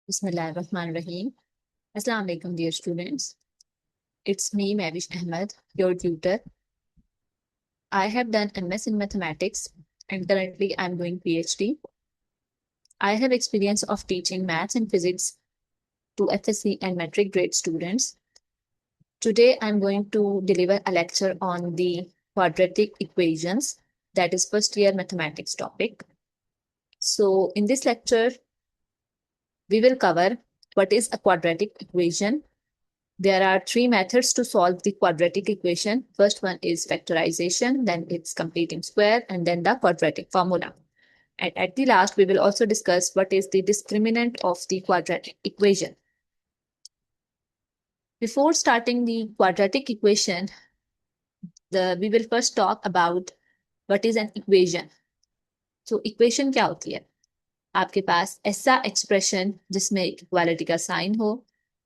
Bismillahirrahmanirrahim. Assalamu alaikum, dear students. It's me, Mavish Ahmed, your tutor. I have done MS in mathematics and currently I'm doing PhD. I have experience of teaching maths and physics to FSC and metric grade students. Today I'm going to deliver a lecture on the quadratic equations, that is first year mathematics topic. So in this lecture, we will cover what is a quadratic equation. There are three methods to solve the quadratic equation. First one is factorization, then it's completing square, and then the quadratic formula. And at the last, we will also discuss what is the discriminant of the quadratic equation. Before starting the quadratic equation, we will first talk about what is an equation. So equation क्या होती है? आपके पास ऐसा expression जिसमें equality का sign हो,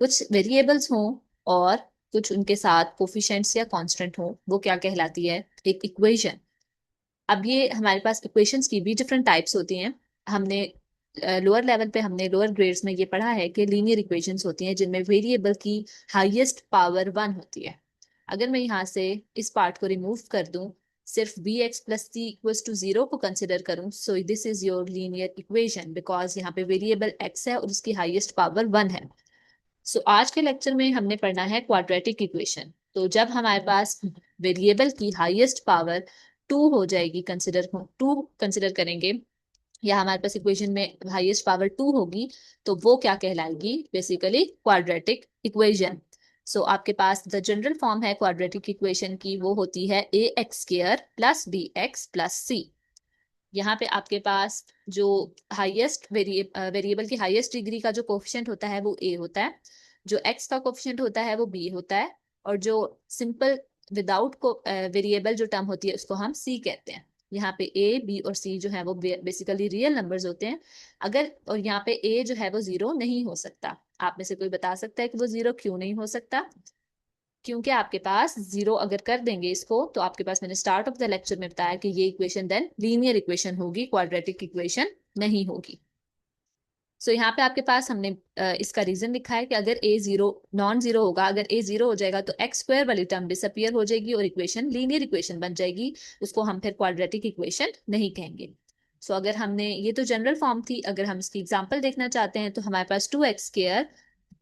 कुछ variables हो और कुछ उनके साथ कोफिशिएंट्स या कांस्टेंट हो, वो क्या कहलाती है? एक इक्वेशन। अब ये हमारे पास इक्वेशंस की भी डिफरेंट टाइप्स होती हैं। हमने लोअर लेवल पे हमने लोअर ग्रेड्स में ये पढ़ा है कि लीनियर इक्वेशंस होती हैं जिनमें वेरिएबल की हाईएस्ट पावर 1 होती है। अगर मैं यहाँ से इस पार्ट को रिमूव कर दूं, सिर्फ B X plus C equals to 0 को कंसिडर करूं, so this is your linear equation because यहाँ पे वेरिएबल एक्स है और उसकी हाईएस्ट पावर 1 है। सो आज के लेक्चर में हमने पढ़ना है क्वाड्रेटिक इक्वेशन। तो जब हमारे पास वेरिएबल की हाईएस्ट पावर 2 हो जाएगी, टू कंसिडर करेंगे, या हमारे पास इक्वेशन में हाईएस्ट पावर 2 होगी, तो वो क्या कहलाएगी? Basically quadratic equation. सो आपके पास द जनरल फॉर्म है क्वाड्रेटिक इक्वेशन की, वो होती है A X square plus B X plus C. यहाँ पे आपके पास जो हाईएस्ट वेरिएबल की हाईएस्ट डिग्री का जो कोफिशिएंट होता है वो ए होता है, जो एक्स का कोफिशिएंट होता है वो बी होता है, और जो सिंपल विदाउट को वेरिएबल जो टर्म होती है उसको हम सी कहते हैं। यहाँ पे ए बी और सी जो है वो बेसिकली रियल नंबर्स होते हैं। अगर और यहाँ पे ए जो है वो 0 नहीं हो सकता। आप में से कोई बता सकता है कि वो 0 क्यों नहीं हो सकता? क्योंकि आपके पास 0 अगर कर देंगे इसको, तो आपके पास मैंने स्टार्ट ऑफ द लेक्चर में बताया कि ये इक्वेशन देन लीनियर इक्वेशन होगी, क्वाड्रेटिक इक्वेशन नहीं होगी। सो यहाँ पे आपके पास हमने इसका रीजन लिखा है कि अगर ए 0 नॉन 0 होगा, अगर ए 0 हो जाएगा तो एक्स स्क्वायर वाली टर्म डिसअपियर हो जाएगी और इक्वेशन लीनियर इक्वेशन बन जाएगी। उसको हम फिर क्वाड्रेटिक इक्वेशन नहीं कहेंगे। सो अगर हमने ये तो जनरल फॉर्म थी, अगर हम इसकी एग्जांपल देखना चाहते हैं तो हमारे पास 2x square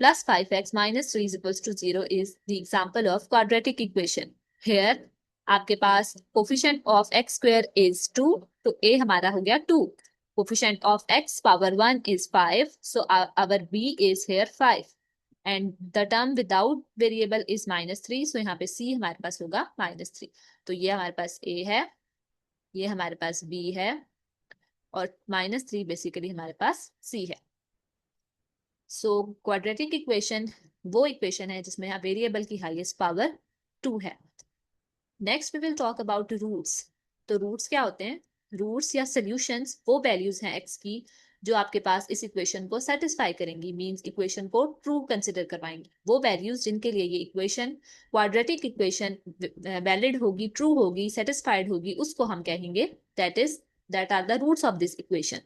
plus 5x minus 3 is equals to 0 is the example of quadratic equation. Here आपके पास coefficient of x square is 2, तो a हमारा हो गया 2. Coefficient of x power 1 is 5, so our b is here 5. And the term without variable is minus 3, so यहाँ पे c हमारे पास होगा minus 3. तो ये हमारे पास a है, ये हमारे पास b है, और minus 3 बेसिकली हमारे पास c है। सो क्वाड्रेटिक इक्वेशन वो इक्वेशन है जिसमें वेरिएबल की हाईएस्ट पावर 2 है। Next we will talk about roots. तो रूट्स क्या होते हैं? रूट्स या सॉल्यूशंस वो वैल्यूज हैं एक्स की जो आपके पास इस इक्वेशन को सेटिस्फाई करेंगी, मींस इक्वेशन को ट्रू कंसिडर करवाएंगी। वो वैल्यूज जिनके लिए ये इक्वेशन क्वाड्रेटिक इक्वेशन वैलिड होगी, ट्रू होगी, सेटिस्फाइड होगी, उसको हम कहेंगे that are the roots of this equation.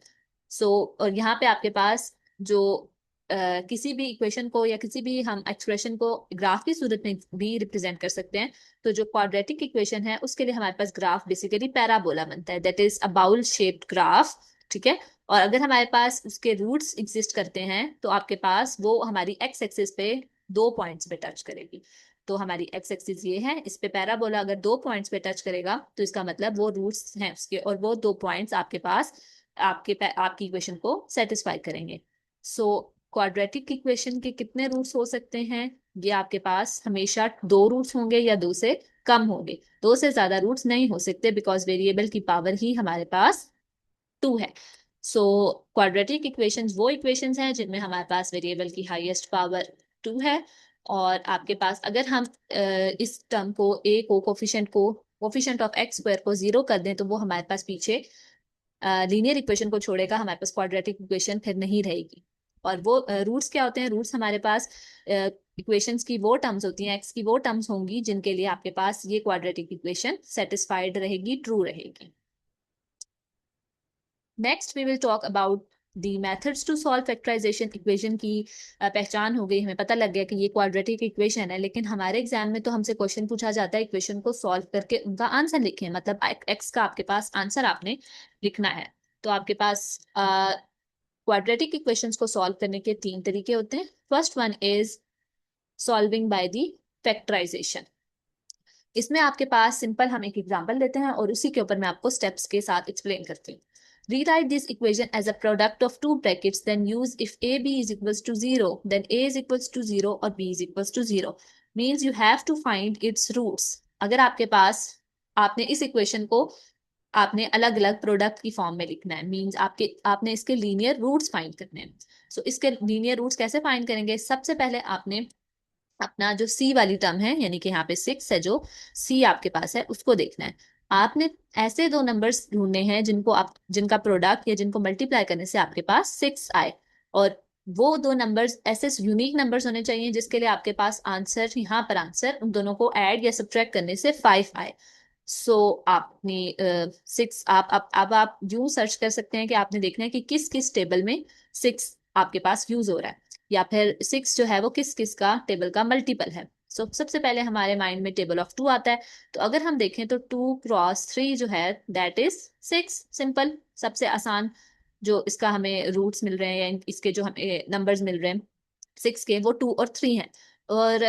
So और यहाँ पे आपके पास जो किसी भी इक्वेशन को या किसी भी हम एक्सप्रेशन को ग्राफ की सूरत में भी रिप्रेजेंट कर सकते हैं। तो जो क्वाड्रेटिक इक्वेशन है उसके लिए हमारे पास ग्राफ बेसिकली पैराबोला बनता है, that is a bowl shaped graph. ठीक है। और अगर हमारे पास उसके रूट्स एग्जिस्ट करते हैं तो आपके पास वो हमारी एक्स एक्सिस पे 2 पॉइंट्स पे टच करेगी। तो हमारी एक्स एक्सिस ये है, इस पे पैराबोला अगर 2 पॉइंट्स पे टच करेगा तो इसका मतलब वो रूट्स हैं उसके, और वो 2 पॉइंट्स आपके पास आपकी इक्वेशन को सेटिस्फाई करेंगे। सो क्वाड्रेटिक इक्वेशन के कितने रूट्स हो सकते हैं? ये आपके पास हमेशा 2 रूट्स होंगे या 2 से कम होंगे। 2 से ज्यादा रूट्स नहीं हो सकते बिकॉज वेरिएबल की पावर ही हमारे पास 2 है। सो क्वाड्रेटिक इक्वेशंस वो इक्वेशंस हैं जिनमें हमारे पास वेरिएबल की हाईएस्ट पावर 2 है। और आपके पास अगर हम इस टर्म को ए को कोफिशिएंट ऑफ एक्स स्क्वायर को 0 कर दें तो वो हमारे पास पीछे लीनियर इक्वेशन को छोड़ेगा, हमारे पास क्वाड्रेटिक इक्वेशन फिर नहीं रहेगी। और वो रूट्स क्या होते हैं? रूट्स हमारे पास इक्वेशंस की वो टर्म्स होती हैं, एक्स की वो टर्म्स होंगी जिनके लिए आपके पास ये क्वाड्रेटिक इक्वेशन सेटिस्फाइड रहेगी, ट्रू रहेगी। Next we will talk about the methods to solve factorization equation की पहचान हो गई, हमें पता लग गया कि ये क्वाड्रेटिक इक्वेशन है, लेकिन हमारे एग्जाम में तो हमसे क्वेश्चन पूछा जाता है इक्वेशन को सॉल्व करके उनका आंसर लिखें, मतलब एक्स का आपके पास आंसर आपने लिखना है। तो आपके पास क्वाड्रेटिक इक्वेशंस को सॉल्व करने के तीन तरीके होते हैं। First one is solving by the factorization. इसमें आपके पास सिंपल हम एक एग्जांपल लेते हैं और उसी के ऊपर मैं आपको स्टेप्स के साथ एक्सप्लेन करती हूँ। Rewrite this equation as a product of two brackets, then use if AB is equals to 0, then A is equals to 0 or B is equals to 0. Means you have to find its roots. अगर आपके पास आपने इस equation को आपने अलग अलग product की form में लिखना है, मींस आपने इसके लीनियर रूट्स फाइंड करने हैं। सो इसके लीनियर रूट्स कैसे फाइंड करेंगे? सबसे पहले आपने अपना जो सी वाली टर्म है, यानी कि यहाँ पे 6 है, जो सी आपके पास है उसको देखना है। आपने ऐसे दो नंबर्स ढूंढने हैं जिनका प्रोडक्ट या जिनको मल्टीप्लाई करने से आपके पास 6 आए, और वो दो नंबर्स ऐसे यूनिक नंबर्स होने चाहिए जिसके लिए आपके पास आंसर, यहाँ पर आंसर उन दोनों को ऐड या सब्ट्रैक्ट करने से 5 आए। सो आपने 6 आप यूं सर्च कर सकते हैं कि आपने देखना है कि किस किस टेबल में 6 आपके पास यूज हो रहा है, या फिर 6 जो है वो किस किस का टेबल का मल्टीपल है। सबसे पहले हमारे माइंड में टेबल ऑफ 2 आता है, तो अगर हम देखें तो 2 × 3 जो है दैट इज 6। सिंपल, सबसे आसान जो इसका हमें रूट्स मिल रहे हैं या इसके जो हमें नंबर्स मिल रहे हैं 6 के, वो 2 और 3 हैं। और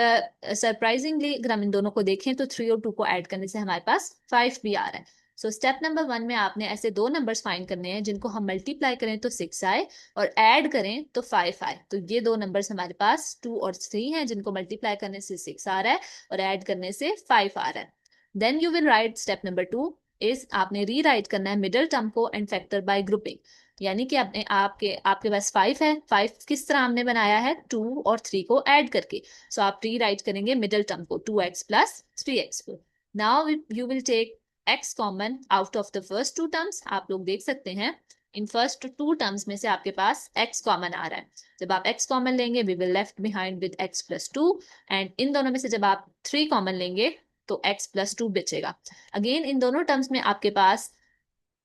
सरप्राइजिंगली अगर हम इन दोनों को देखें तो 3 और 2 को ऐड करने से हमारे पास 5 भी आ रहा है। स्टेप नंबर 1 में आपने ऐसे दो नंबर्स फाइंड करने हैं जिनको हम मल्टीप्लाई करें तो 6 आए और ऐड करें तो 5 आए। तो ये दो नंबर्स हमारे पास 2 और 3 हैं जिनको मल्टीप्लाई करने से 6 आ रहा है और ऐड करने से 5 आ रहा है। Then you will write step number 2 is आपने री राइट करना है मिडिल टर्म को एंड फैक्टर बाय ग्रुपिंग, यानी कि आपके पास 5 है, 5 किस तरह हमने बनाया है? 2 और 3 को ऐड करके। आप री राइट करेंगे मिडिल टर्म को 2x प्लस 3x को। Now you will take x common out of the first two terms. आप लोग देख सकते हैं इन फर्स्ट टू टर्म्स में से आपके पास x कॉमन आ रहा है। जब आप x कॉमन लेंगे we will left behind with x plus 2, and इन दोनों में से जब आप 3 कॉमन लेंगे तो x प्लस 2 बचेगा। अगेन इन दोनों टर्म्स में आपके पास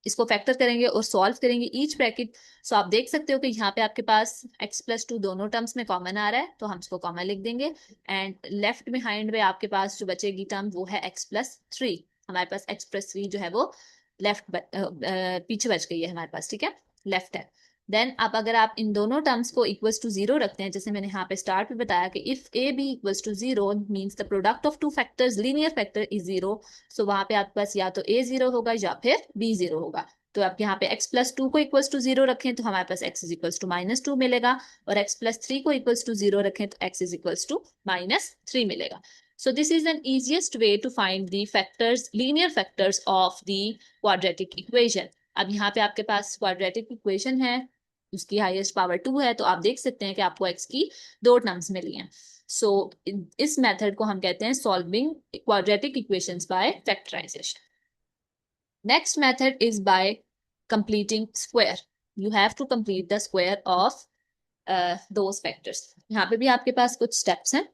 इसको फैक्टर करेंगे और सॉल्व करेंगे ईच ब्रैकेट। आप देख सकते हो कि यहाँ पे आपके पास x प्लस 2 दोनों टर्म्स में कॉमन आ रहा है, तो हम इसको कॉमन लिख देंगे, एंड लेफ्ट बिहाइंड में आपके पास जो बचेगी टर्म वो है x प्लस 3। हमारे पास x प्लस 3 जो है वो पीछे बच गई है हमारे पास, ठीक है, लेफ्ट है। देन अब अगर आप इन दोनों टर्म्स को इक्वल्स टू 0 रखते हैं, जैसे मैंने यहाँ पे स्टार्ट में बताया कि if a b equals to 0 means the product of two factors linear factor is 0। वहां पे आपके पास या तो a 0 होगा या फिर b 0 होगा। तो आप यहाँ पे x प्लस 2 को इक्वल्स टू 0 रखें तो हमारे पास x इज इक्वल्स टू -2 मिलेगा, और x प्लस 3 को इक्वल्स टू 0 रखें तो x इज इक्वल्स टू -3 मिलेगा। So this is an easiest way to find the factors, linear factors of the quadratic equation. अब यहाँ पे आपके पास quadratic equation है, उसकी हाईएस्ट पावर 2 है, तो आप देख सकते हैं कि आपको x की दो टर्म्स मिली हैं। इस मेथड को हम कहते हैं solving quadratic equations by factorization. Next method is by completing square. You have to complete the square of those factors. यहाँ पे भी आपके पास कुछ steps हैं।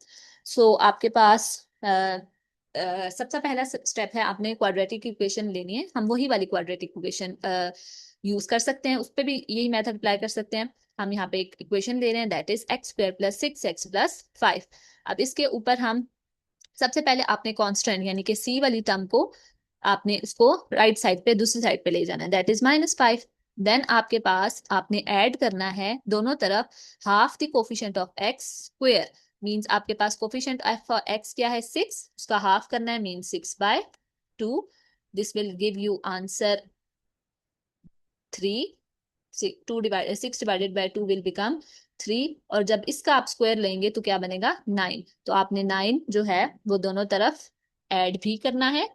आपके पास सबसे पहला स्टेप है, आपने क्वाड्रेटिक इक्वेशन लेनी है। हम वही वाली क्वाड्रेटिक इक्वेशन यूज कर सकते हैं, उस पर भी यही मेथड अप्लाई कर सकते हैं। हम यहाँ पे एक इक्वेशन ले रहे हैं that is x² plus 6x plus 5। अब इसके ऊपर हम सबसे पहले आपने कांस्टेंट यानी कि c वाली टर्म को आपने इसको राइट साइड पे, दूसरी साइड पे ले जाना है, दैट इज -5। देन आपके पास आपने ऐड करना है दोनों तरफ half the coefficient of x square, means आपके पास कोफिशिएंट ऑफ x क्या है? 6, उसका हाफ करना है, means 6/2। This will give you answer 3। 6 divided by 2 will become 3, और जब इसका आप स्क्वायर लेंगे तो क्या बनेगा? 9। तो आपने 9 जो है वो दोनों तरफ ऐड भी करना है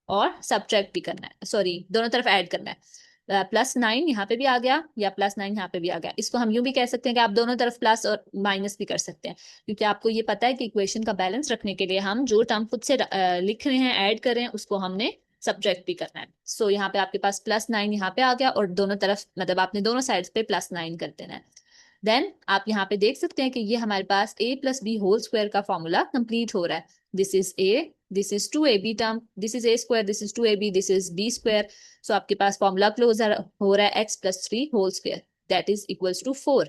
और सब्ट्रैक्ट भी करना है, सॉरी दोनों तरफ ऐड करना है। +9 यहाँ पे भी आ गया या +9 यहाँ पे भी आ गया। इसको हम यूं भी कह सकते हैं कि आप दोनों तरफ प्लस और माइनस भी कर सकते हैं, क्योंकि आपको ये पता है कि इक्वेशन का बैलेंस रखने के लिए हम जो टर्म खुद से लिख रहे हैं, ऐड कर रहे हैं, उसको हमने सब्ट्रैक्ट भी करना है। यहाँ पे आपके पास +9 यहाँ पे आ गया और दोनों तरफ मतलब आपने दोनों साइड्स पे +9 कर देना है। देन आप यहाँ पे देख सकते हैं कि ये हमारे पास a + b होल स्क्वायर का फॉर्मूला कंप्लीट हो रहा है। This is a, this is 2ab term, this is a square, this is 2ab, this is b square. आपके पास फॉर्मूला क्लोज हो रहा है x + 3 whole square. that is equals to 4.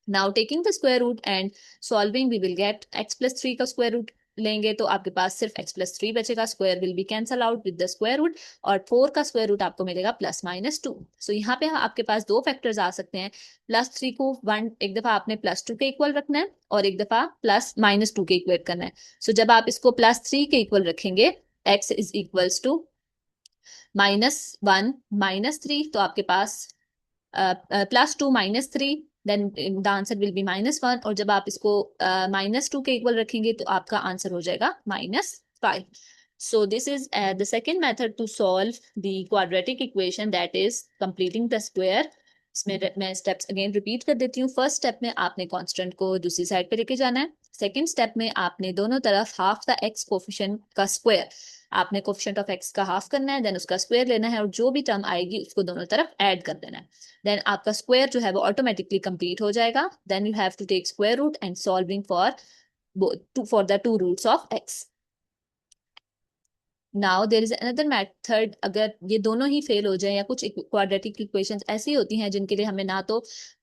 Now taking the square root and solving, we will get x plus 3 का square root लेंगे तो आपके पास सिर्फ x plus 3 बचेगा, square will be cancel out with the square root, और 4 का square root आपको मिलेगा प्लस माइनस 2. सो यहाँ पे आपके पास दो फैक्टर्स आ सकते हैं. प्लस 3 को वन एक दफा आपने प्लस 2 के इक्वल रखना है और एक दफा प्लस माइनस 2 के इक्वल करना है. सो जब आप इसको प्लस 3 के इक्वल रखेंगे, x इज इक्वल्स टू -1 -3, तो आपके पास +2 -3, then the answer will be -1, और जब आप इसको -2 के इक्वल रखेंगे तो आपका आंसर हो जाएगा -5. So this is the second method to solve the quadratic equation, that is completing the square. इसमें मैं स्टेप्स अगेन रिपीट कर देती हूँ. फर्स्ट स्टेप में आपने कांस्टेंट को दूसरी साइड पे लेके जाना है. सेकंड स्टेप में आपने दोनों तरफ हाफ द एक्स कोफिशिएंट का स्क्वायर, आपने कोफिशिएंट ऑफ एक्स का हाफ करना है, देन उसका स्क्वायर लेना है और जो भी टर्म आएगी उसको दोनों तरफ ऐड कर देना है. देन आपका स्क्वायर जो है वो ऑटोमेटिकली कंप्लीट हो जाएगा. Then you have to take square root and solving for the two roots of X. Now there is another method. अगर ये दोनों ही फेल हो जाए, या कुछ क्वाड्रेटिक इक्वेशंस ऐसी होती हैं जिनके लिए हमें ना तो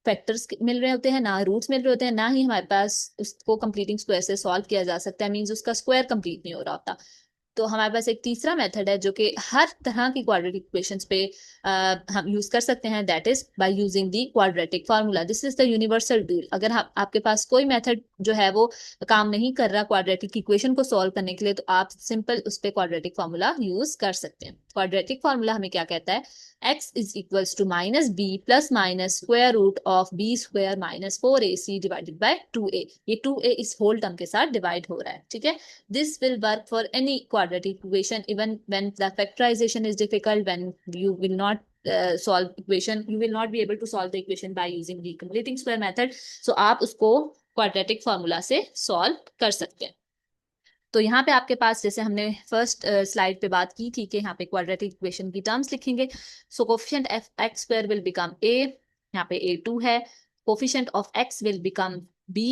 फैक्टर्स मिल रहे होते हैं, ना रूट्स मिल रहे होते हैं, ना ही हमारे पास उसको कंप्लीटिंग स्क्वायर से सॉल्व किया जा सकता है, मींस उसका स्क्वायर कंप्लीट नहीं हो रहा होता, तो हमारे पास एक तीसरा मेथड है जो कि हर तरह की क्वाड्रेटिक इक्वेशंस पे हम यूज कर सकते हैं, that is by using the quadratic formula. This is the universal rule. अगर आपके पास कोई मेथड जो है वो काम नहीं कर रहा क्वाड्रेटिक इक्वेशन को सॉल्व करने के लिए, तो आप सिंपल उस पर क्वाड्रेटिक फार्मूला यूज कर सकते हैं. क्वाड्रेटिक फार्मूला हमें क्या कहता है? x is equals to -b plus minus square root of b square minus 4ac divided by 2a. ये 2a इस होल टर्म के साथ डिवाइड हो रहा है, ठीक है. This will work for any quadratic equation, even when the factorization is difficult, when you will not solve equation, you will not be able to solve the equation by using the completing square method. So आप उसको quadratic formula से solve कर सकते हैं. तो यहाँ पे आपके पास, जैसे हमने फर्स्ट स्लाइड पे बात की थी कि यहाँ पे क्वाड्रेटिक इक्वेशन की टर्म्स लिखेंगे. So coefficient of X square will become a, यहाँ पे a2 है. Coefficient of x will become b,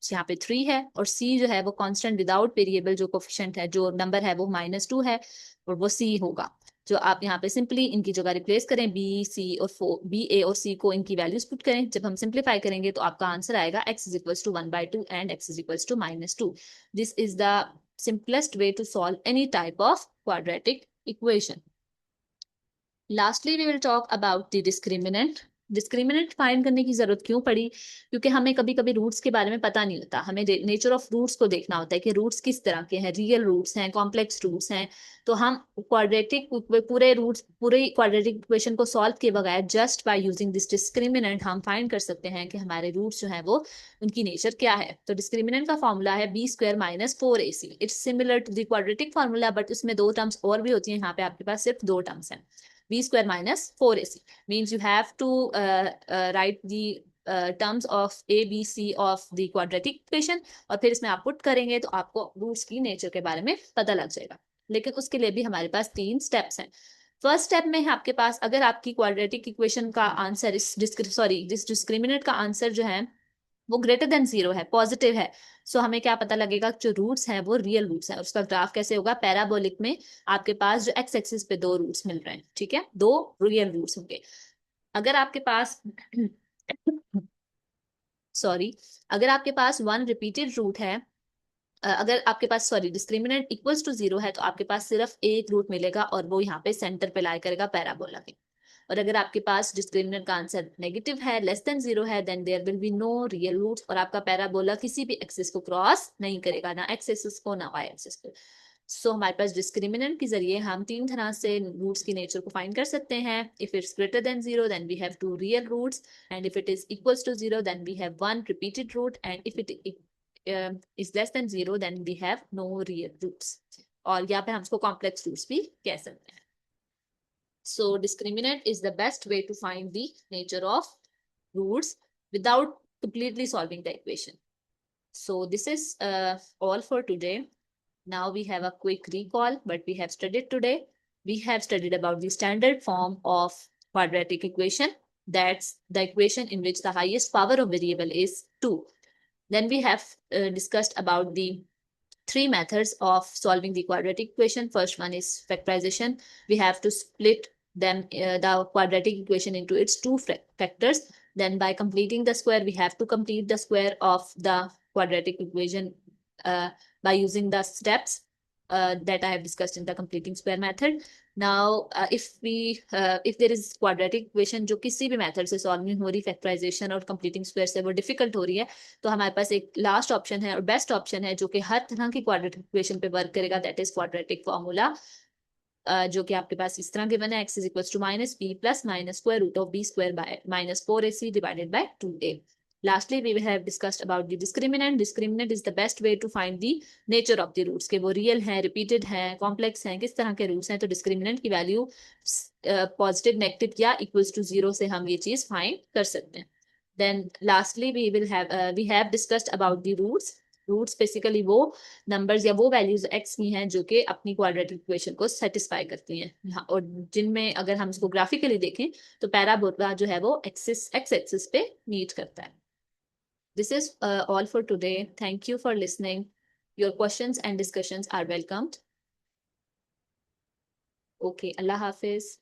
यहाँ पे 3 है, और c जो है वो कांस्टेंट विदाउट वेरिएबल जो कोफिशिएंट है, जो नंबर है वो -2 है, और वो c होगा. जो आप यहाँ पे सिंपली इनकी जगह रिप्लेस करें, b c और 4, b a और c को इनकी वैल्यूज पुट करें. जब हम सिंप्लीफाई करेंगे तो आपका आंसर आएगा x is equals to 1/2 and x is equals to -2. This is the simplest way to solve any type of quadratic equation. Lastly, we will talk about the discriminant. Discriminant find करने की जरूरत क्यों पड़ी? क्योंकि हमें कभी कभी रूट्स के बारे में पता नहीं होता. हमें नेचर ऑफ रूट्स को देखना होता है कि रूट्स किस तरह के हैं, रियल रूट्स हैं, कॉम्प्लेक्स रूट्स हैं. तो हम क्वाड्रेटिक पूरे क्वाड्रेटिक इक्वेशन को सॉल्व किए बगैर just by using this discriminant हम फाइंड कर सकते हैं कि हमारे रूट्स जो है वो उनकी नेचर क्या है. तो डिस्क्रिमिनेंट का फॉर्मूला है b square minus 4ac. It's similar to the quadratic formula, but उसमें दो टर्म्स और भी होती हैं. यहाँ पे आपके पास सिर्फ दो टर्म्स हैं. b square minus 4ac means you have to write the terms of a b c of the quadratic equation, और फिर इसमें आप पुट करेंगे तो आपको रूट्स की नेचर के बारे में पता लग जाएगा. लेकिन उसके लिए भी हमारे पास 3 स्टेप्स हैं. फर्स्ट स्टेप में आपके पास, अगर आपकी क्वाड्रेटिक इक्वेशन का आंसर इस डिस्क्रिमिनेंट का आंसर जो है वो ग्रेटर देन 0 है, पॉजिटिव है, सो हमें क्या पता लगेगा? जो रूट्स हैं वो रियल रूट्स हैं. उसका ग्राफ कैसे होगा? पैराबोलिक में आपके पास जो एक्स एक्सिस पे दो रूट्स मिल रहे हैं, ठीक है, दो रियल रूट्स होंगे. अगर आपके पास सॉरी अगर आपके पास वन रिपीटेड रूट है, अगर आपके पास डिस्क्रिमिनेंट इक्वल्स टू 0 है, तो आपके पास सिर्फ एक रूट मिलेगा और वो यहाँ पे सेंटर पे लाई करेगा पैराबोला के. और अगर आपके पास डिस्क्रिमिनेंट का आंसर नेगेटिव है, लेस देन 0 है, then there will be no real roots, और आपका पैराबोला किसी भी एक्सिस को क्रॉस नहीं करेगा, ना एक्स एक्सिस को ना वाई एक्सिस को. सो हमारे पास डिस्क्रिमिनेंट के जरिए हम 3 तरह से रूट्स की नेचर को फाइंड कर सकते हैं. If it's greater than 0 then we have 2 real roots, and if it is equals to 0 then we have 1 repeated root, and if it is less than 0 then we have no real roots, और यहाँ पे हम इसको complex roots भी कह सकते हैं. So discriminant is the best way to find the nature of roots without completely solving the equation. So this is all for today. Now we have a quick recall what we have studied today. We have studied about the standard form of quadratic equation. That's the equation in which the highest power of variable is 2. Then we have discussed about the 3 methods of solving the quadratic equation. First one is factorization. We have to split them, the quadratic equation, into its 2 factors. Then by completing the square, we have to complete the square of the quadratic equation by using the steps that I have discussed in the completing square method. Now if there is quadratic equation जो किसी भी method से solve नहीं हो रही, factorisation और completing square से वो डिफिकल्ट हो रही है, तो हमारे पास एक लास्ट ऑप्शन है और बेस्ट ऑप्शन है जो कि हर तरह की क्वाड्रेटिक इक्वेशन पे वर्क करेगा, दैट इज क्वाड्रेटिक फॉर्मूला, जो कि आपके पास इस तरह गिवन है, X is equal to minus B plus minus square root of B square by minus 4ac divided by 2a. Lastly, we have discussed about the discriminant. Discriminant is the best way to find the nature of the roots, के वो real हैं, repeated हैं, complex हैं, किस तरह के roots हैं. तो डिस्क्रिमिनेंट की वैल्यू पॉजिटिव, नेगेटिव या इक्वल्स टू 0 से हम ये चीज फाइंड कर सकते हैं. Then lastly we have discussed about the roots. Roots basically वो नंबर्स या वो वैल्यूज एक्स की हैं जो कि अपनी क्वाड्रेटिक इक्वेशन को सेटिस्फाई करती हैं, और जिनमें अगर हम इसको ग्राफिकली देखें तो पैराबोला जो है वो एक्स एक्सिस पे मीट करता है. This is all for today. Thank you for listening. Your questions and discussions are welcomed. Okay, अल्लाह हाफिज.